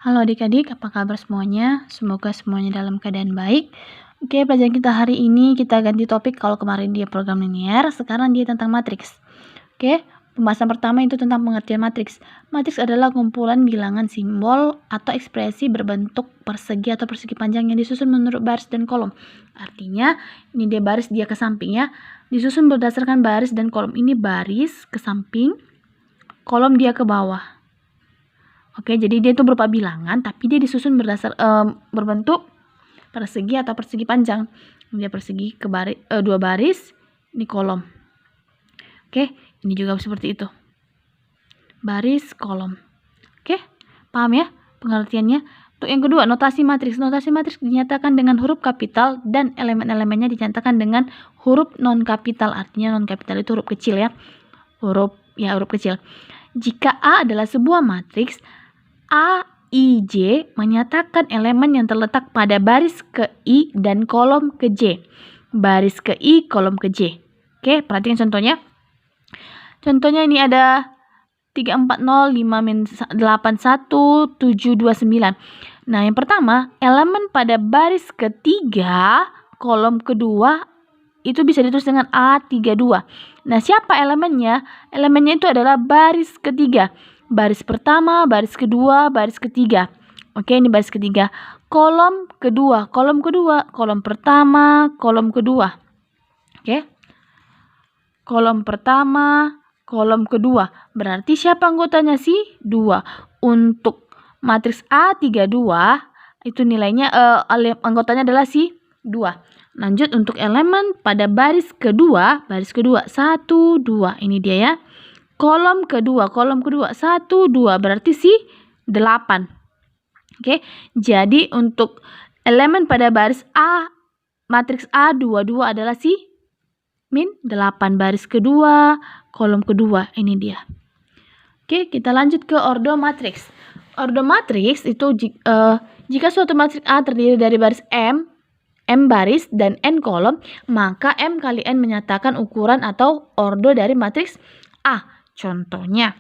Halo adik-adik, apa kabar semuanya? Semoga semuanya dalam keadaan baik. Oke, pelajaran kita hari ini kita ganti topik. Kalau kemarin dia program linier, sekarang dia tentang matriks. Oke, pembahasan pertama itu tentang pengertian matriks. Matriks adalah kumpulan bilangan simbol atau ekspresi berbentuk persegi atau persegi panjang yang disusun menurut baris dan kolom. Artinya, ini dia baris, dia ke samping ya. Disusun berdasarkan baris dan kolom. Ini baris ke samping, kolom dia ke bawah. Oke, jadi dia itu berupa bilangan, tapi dia disusun berbentuk persegi atau persegi panjang. Dia persegi ke dua baris, ini kolom. Oke, ini juga seperti itu. Baris, kolom. Oke, paham ya pengertiannya? Untuk yang kedua, notasi matriks. Notasi matriks dinyatakan dengan huruf kapital dan elemen-elemennya dinyatakan dengan huruf non kapital. Artinya non kapital itu huruf kecil ya. Huruf kecil. Jika A adalah sebuah matriks, A, I, J menyatakan elemen yang terletak pada baris ke I dan kolom ke J. Baris ke I, kolom ke J. Oke, perhatikan contohnya. Contohnya ini ada 340, 5, 81, 729. Nah, yang pertama, elemen pada baris ketiga, kolom kedua, itu bisa ditulis dengan A32. Nah, siapa elemennya? Elemennya itu adalah baris ketiga. Baris pertama, baris kedua, baris ketiga. Oke, ini baris ketiga. Kolom kedua, kolom pertama, kolom kedua. Oke. Kolom pertama, kolom kedua. Berarti siapa anggotanya sih? 2. Untuk matriks A32, itu nilainya anggotanya adalah si 2. Lanjut untuk elemen pada baris kedua, 1, 2. Ini dia ya. Kolom kedua, 1, 2. Berarti si 8. Oke, jadi untuk elemen pada baris A, matriks A22 adalah si min 8. Baris kedua, kolom kedua. Ini dia. Oke, kita lanjut ke ordo matriks. Ordo matriks itu jika suatu matriks A terdiri dari baris M baris dan N kolom, maka M kali N menyatakan ukuran atau ordo dari matriks A. Contohnya,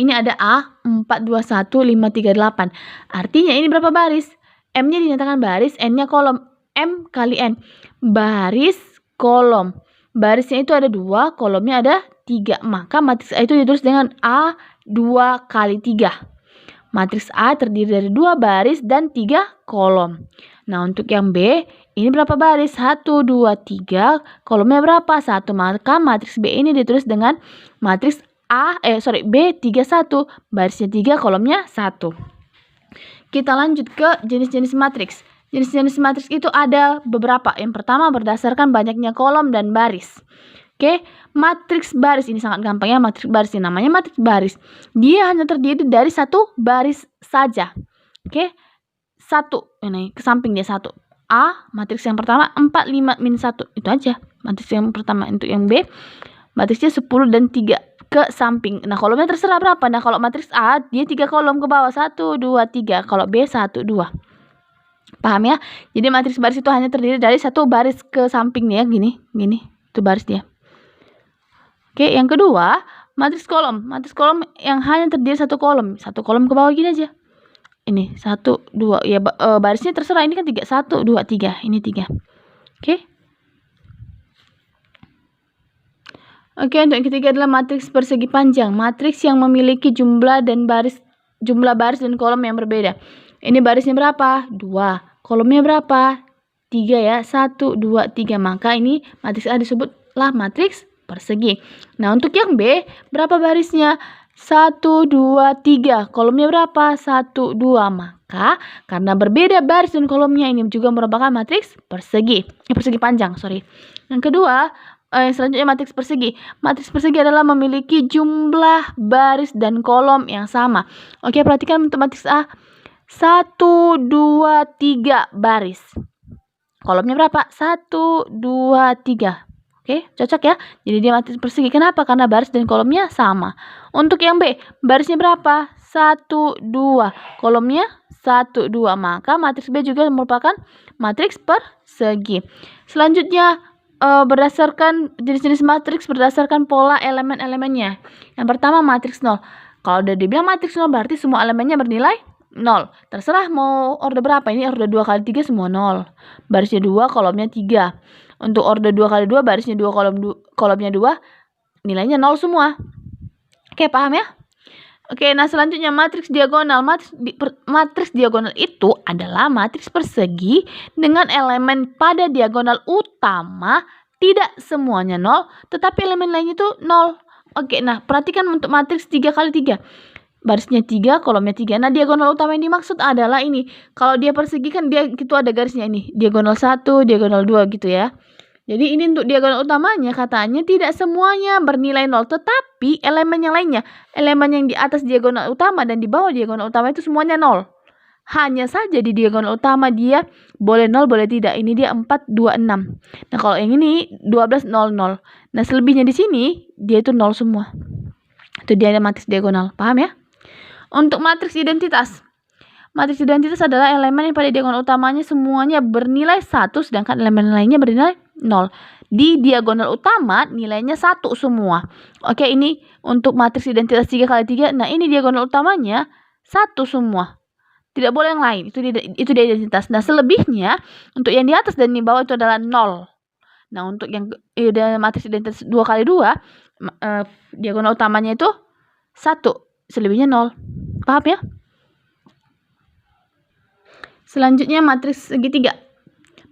ini ada A, 4, 2, 1, 5, 3, 8. Artinya ini berapa baris? M-nya dinyatakan baris, N-nya kolom. M kali N. Baris, kolom. Barisnya itu ada 2, kolomnya ada 3. Maka matriks A itu ditulis dengan A 2 kali 3. Matriks A terdiri dari 2 baris dan 3 kolom. Nah, untuk yang B, ini berapa baris? 1, 2, 3. Kolomnya berapa? 1. Maka matriks B ini ditulis dengan matriks B 3, 1. Barisnya 3, kolomnya 1. Kita lanjut ke jenis-jenis matriks. Jenis-jenis matriks itu ada beberapa. Yang pertama, berdasarkan banyaknya kolom dan baris. Oke, matriks baris ini sangat gampang ya. Matriks baris ini namanya matriks baris. Dia hanya terdiri dari satu baris saja. Oke, 1 ini ke samping dia 1. A, matriks yang pertama 4, 5, min 1. Itu aja matriks yang pertama. Untuk yang B, matriksnya 10 dan 3 ke samping. Nah, kolomnya terserah berapa. Nah, kalau matriks A, dia 3 kolom ke bawah. 1, 2, 3. Kalau B, 1, 2. Paham ya? Jadi matriks baris itu hanya terdiri dari satu baris ke sampingnya. Gini. Itu baris dia. Oke, yang kedua, matriks kolom. Matriks kolom yang hanya terdiri satu kolom. Satu kolom ke bawah gini aja. Ini 1, 2. Ya, barisnya terserah. Ini kan 3. 1, 2, 3. Ini 3. Oke. Oke, untuk yang ketiga adalah matriks persegi panjang. Matriks yang memiliki jumlah baris dan kolom yang berbeda. Ini barisnya berapa? 2. Kolomnya berapa? 3 ya. 1, 2, 3. Maka ini matriks A disebutlah matriks persegi. Nah, untuk yang B, berapa barisnya? 1, 2, 3. Kolomnya berapa? 1, 2. Maka karena berbeda baris dan kolomnya, ini juga merupakan matriks persegi. Persegi panjang, sorry. Yang kedua, selanjutnya matriks persegi. Matriks persegi adalah memiliki jumlah baris dan kolom yang sama. Oke, perhatikan untuk matriks A. 1, 2, 3 baris. Kolomnya berapa? 1, 2, 3. Oke, cocok ya. Jadi dia matriks persegi. Kenapa? Karena baris dan kolomnya sama. Untuk yang B, barisnya berapa? 1, 2. Kolomnya 1, 2. Maka matriks B juga merupakan matriks persegi. Selanjutnya, berdasarkan jenis-jenis matriks berdasarkan pola elemen-elemennya. Yang pertama, matriks 0. Kalau udah dibilang matriks 0 berarti semua elemennya bernilai 0. Terserah mau order berapa. Ini order 2 kali 3 semua 0. Barisnya 2, kolomnya 3. Untuk order 2 kali 2, barisnya 2, kolomnya 2, nilainya 0 semua. Oke, paham ya? Oke, nah selanjutnya matriks diagonal. Matriks diagonal itu adalah matriks persegi dengan elemen pada diagonal utama tidak semuanya 0, tetapi elemen lainnya itu 0. Oke, nah perhatikan untuk matriks 3 kali 3. Barisnya 3, kolomnya 3. Nah, diagonal utama yang dimaksud adalah ini. Kalau dia persegi kan dia gitu ada garisnya ini. Diagonal 1, diagonal 2 gitu ya. Jadi ini untuk diagonal utamanya katanya tidak semuanya bernilai 0, tetapi elemen yang lainnya, elemen yang di atas diagonal utama dan di bawah diagonal utama itu semuanya 0. Hanya saja di diagonal utama dia boleh 0, boleh tidak. Ini dia 4, 2, 6. Nah, kalau yang ini 12, 0, 0. Nah, selebihnya di sini dia itu 0 semua. Itu dia matriks diagonal. Paham ya? Untuk matriks identitas. Matriks identitas adalah elemen yang pada diagonal utamanya semuanya bernilai 1, sedangkan elemen lainnya bernilai 0. Di diagonal utama nilainya 1 semua. Oke, ini untuk matriks identitas 3 kali 3. Nah, ini diagonal utamanya 1 semua. Tidak boleh yang lain. Itu dia identitas. Nah, selebihnya untuk yang di atas dan di bawah itu adalah 0. Nah, untuk yang matriks identitas 2 kali 2, diagonal utamanya itu 1, selebihnya 0. Paham ya? Selanjutnya matriks segitiga.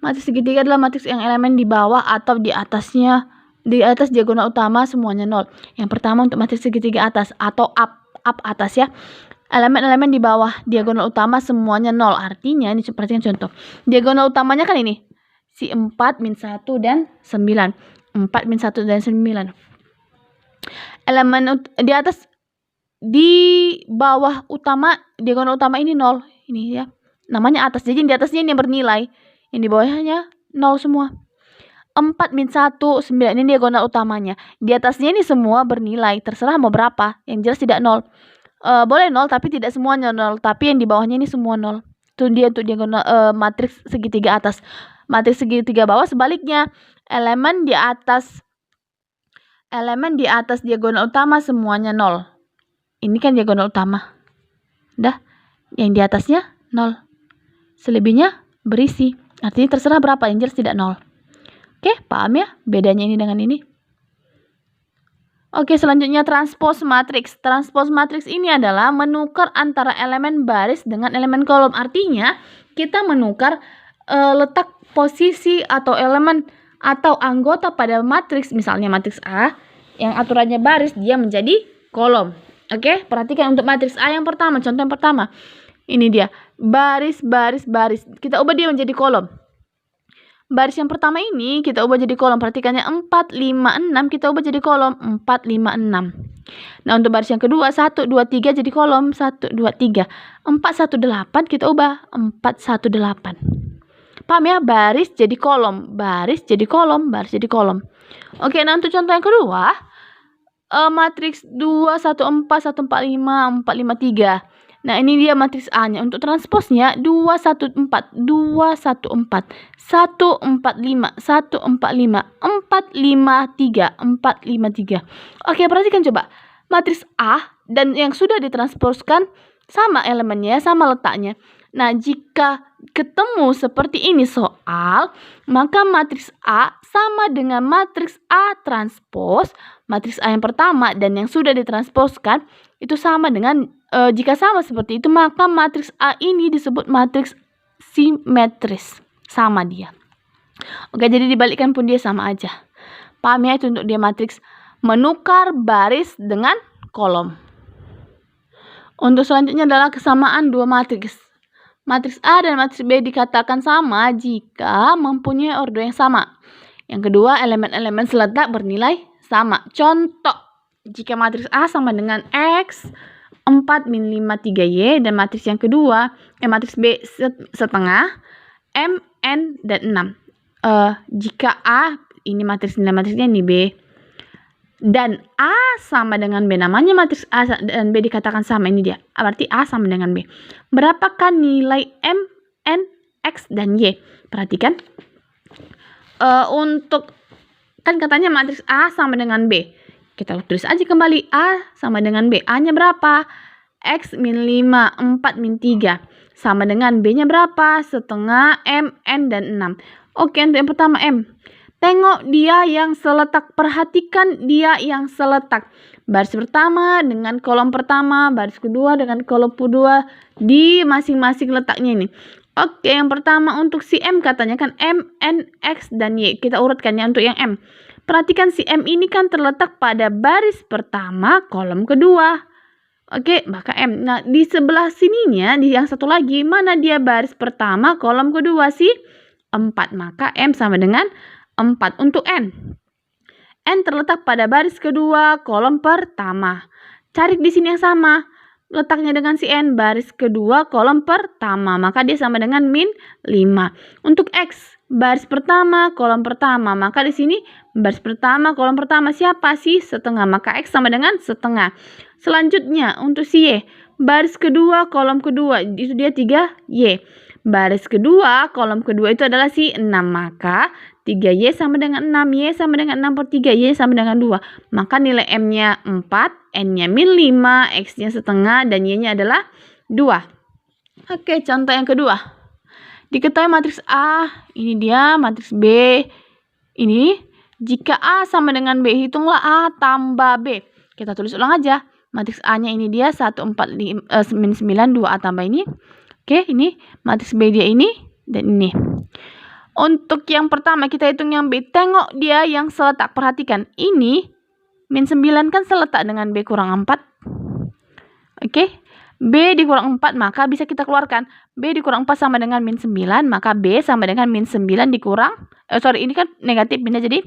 Matriks segitiga adalah matriks yang elemen di bawah atau di atasnya, di atas diagonal utama semuanya 0. Yang pertama untuk matriks segitiga atas atau up atas ya. Elemen-elemen di bawah diagonal utama semuanya 0. Artinya ini seperti yang contoh. Diagonal utamanya kan ini. Si 4, min 1 dan 9. 4, min 1 dan 9. Elemen di atas, di bawah utama, diagonal utama ini 0. Ini ya. Namanya atas. Jadi di atasnya ini yang bernilai. Yang di bawahnya 0 semua. 4, min 1, 9. Ini diagonal utamanya. Di atasnya ini semua bernilai. Terserah mau berapa. Yang jelas tidak 0. Boleh 0, tapi tidak semuanya 0. Tapi yang di bawahnya ini semua 0. Itu dia untuk diagonal matriks segitiga atas. Matriks segitiga bawah sebaliknya. Elemen di atas diagonal utama semuanya 0. Ini kan diagonal utama. Udah. Yang di atasnya 0. Selebihnya berisi. Artinya terserah berapa. Yang jelas tidak 0. Oke, paham ya bedanya ini dengan ini? Oke, selanjutnya transpose matriks. Transpose matriks ini adalah menukar antara elemen baris dengan elemen kolom. Artinya, kita menukar letak posisi atau elemen atau anggota pada matriks. Misalnya matriks A, yang aturannya baris, dia menjadi kolom. Oke, perhatikan untuk matriks A yang pertama. Contoh yang pertama. Ini dia. Baris, baris, baris. Kita ubah dia menjadi kolom. Baris yang pertama ini kita ubah jadi kolom. Perhatikannya 4, 5, 6 kita ubah jadi kolom 4, 5, 6. Nah, untuk baris yang kedua 1, 2, 3 jadi kolom 1, 2, 3. 4, 1, 8 kita ubah 4, 1, 8. Paham ya? Baris jadi kolom, baris jadi kolom, baris jadi kolom. Oke, nah untuk contoh yang kedua, matriks 2, 1, 4, 1, 4, 5, 4, 5, 3. Nah, ini dia matriks A-nya. Untuk transposnya 2, 1, 4, 2, 1, 4, 1, 4, 5, 1, 4, 5, 4, 5, 3, 4, 5, 3. Oke, perhatikan coba. Matriks A dan yang sudah ditransposkan sama elemennya, sama letaknya. Nah, jika ketemu seperti ini soal, maka matriks A sama dengan matriks A transpos. Matriks A yang pertama dan yang sudah ditransposkan itu sama dengan, jika sama seperti itu, maka matriks A ini disebut matriks simetris. Sama dia. Oke, jadi dibalikkan pun dia sama aja. Paham ya? Itu untuk dia matriks menukar baris dengan kolom. Untuk selanjutnya adalah kesamaan dua matriks. Matriks A dan matriks B dikatakan sama jika mempunyai order yang sama. Yang kedua, elemen-elemen seletak bernilai sama. Contoh, jika matriks A sama dengan X, 4, min 5, 3Y, dan matriks yang kedua, matriks B setengah, M, N, dan 6. Jika A, ini matriks nilai matriksnya, ini B, dan A sama dengan B, namanya matriks A dan B dikatakan sama, ini dia. Berarti A sama dengan B. Berapakah nilai M, N, X, dan Y? Perhatikan. Untuk, kan katanya matriks A sama dengan B. Kita tulis aja kembali A sama dengan B. A-nya berapa? X min 5, 4 min 3. Sama dengan B-nya berapa? Setengah, M, N, dan 6. Oke, untuk yang pertama M. Tengok dia yang seletak. Perhatikan dia yang seletak. Baris pertama dengan kolom pertama, baris kedua dengan kolom kedua di masing-masing letaknya ini. Oke, yang pertama untuk si M katanya kan M, N, X, dan Y. Kita urutkan ya untuk yang M. Perhatikan si M ini kan terletak pada baris pertama, kolom kedua. Oke, maka M. Nah, di sebelah sininya, di yang satu lagi, mana dia baris pertama, kolom kedua sih? 4. Maka M sama dengan 4. Untuk N. N terletak pada baris kedua, kolom pertama. Cari di sini yang sama. Letaknya dengan si N, baris kedua, kolom pertama. Maka dia sama dengan min 5. Untuk X, baris pertama, kolom pertama. Maka di sini baris pertama, kolom pertama siapa sih? Setengah. Maka X sama dengan setengah. Selanjutnya untuk si Y, baris kedua, kolom kedua. Itu dia 3Y. Baris kedua, kolom kedua itu adalah si 6. Maka 3Y sama dengan 6. Y sama dengan 6 per 3. Y sama dengan 2. Maka nilai M-nya 4. N-nya min 5. X-nya setengah. Dan Y-nya adalah 2. Oke, contoh yang kedua. Diketahui matriks A. Ini dia matriks B. Ini. Jika A sama dengan B, hitunglah A tambah B. Kita tulis ulang aja. Matriks A-nya ini dia 1, 4, 5, min 9, 2A tambah ini. Oke, ini matriks B dia ini dan ini. Untuk yang pertama kita hitung yang B. Tengok dia yang seletak. Perhatikan, ini min 9 kan seletak dengan B kurang 4. Oke, B dikurang 4 maka bisa kita keluarkan. B dikurang 4 sama dengan min 9, maka B sama dengan min 9 dikurang. Ini kan negatif, pindah jadi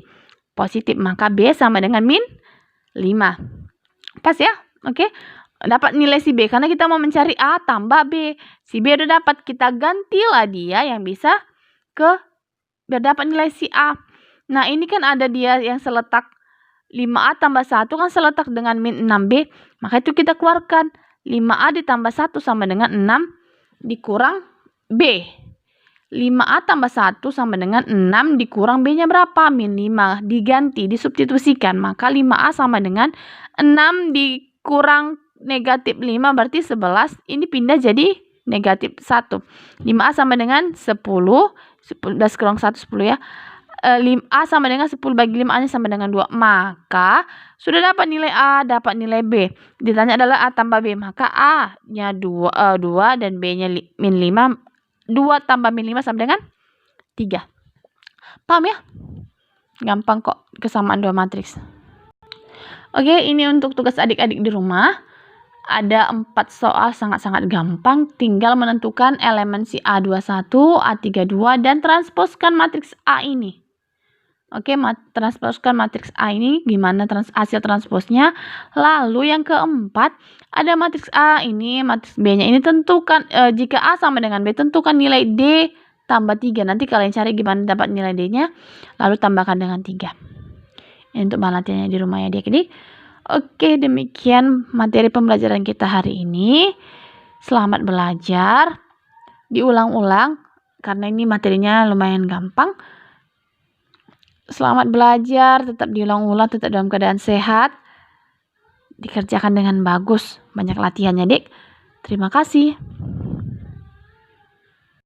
positif. Maka B sama dengan min 5. Pas ya? Oke. Dapat nilai si B. Karena kita mau mencari A tambah B. Si B udah dapat. Kita gantilah dia yang bisa ke biar dapat nilai si A. Nah, ini kan ada dia yang seletak 5A tambah 1 kan seletak dengan min 6B. Maka itu kita keluarkan. 5A ditambah 1 sama dengan 6 dikurang B. 5A tambah 1 sama dengan 6 dikurang B-nya berapa? Min 5. Diganti, disubstitusikan. Maka 5A sama dengan 6 dikurang negatif 5 berarti 11. Ini pindah jadi negatif 1. 5A sama dengan 10. 11 kurang 1, 10 ya. 5A sama dengan 10 bagi 5A-nya sama dengan 2. Maka sudah dapat nilai A, dapat nilai B. Ditanya adalah A tambah B. Maka A-nya 2 dan B-nya min 5. 2 tambah min 5 sama dengan 3. Paham ya? Gampang kok kesamaan dua matriks. Oke, ini untuk tugas adik-adik di rumah. Ada 4 soal sangat-sangat gampang. Tinggal menentukan elemen si A21, A32, dan transposkan matriks A ini. Oke, transposkan matriks A ini. Gimana hasil transposnya. Lalu yang keempat, ada matriks A ini, matriks B-nya ini tentukan. Jika A sama dengan B, tentukan nilai D tambah 3. Nanti kalian cari gimana dapat nilai D-nya. Lalu tambahkan dengan 3. Ini untuk bahan latihannya di rumah ya adik-adik. Oke, demikian materi pembelajaran kita hari ini. Selamat belajar. Diulang-ulang karena ini materinya lumayan gampang. Selamat belajar, tetap diulang-ulang, tetap dalam keadaan sehat. Dikerjakan dengan bagus. Banyak latihannya, Dik. Terima kasih.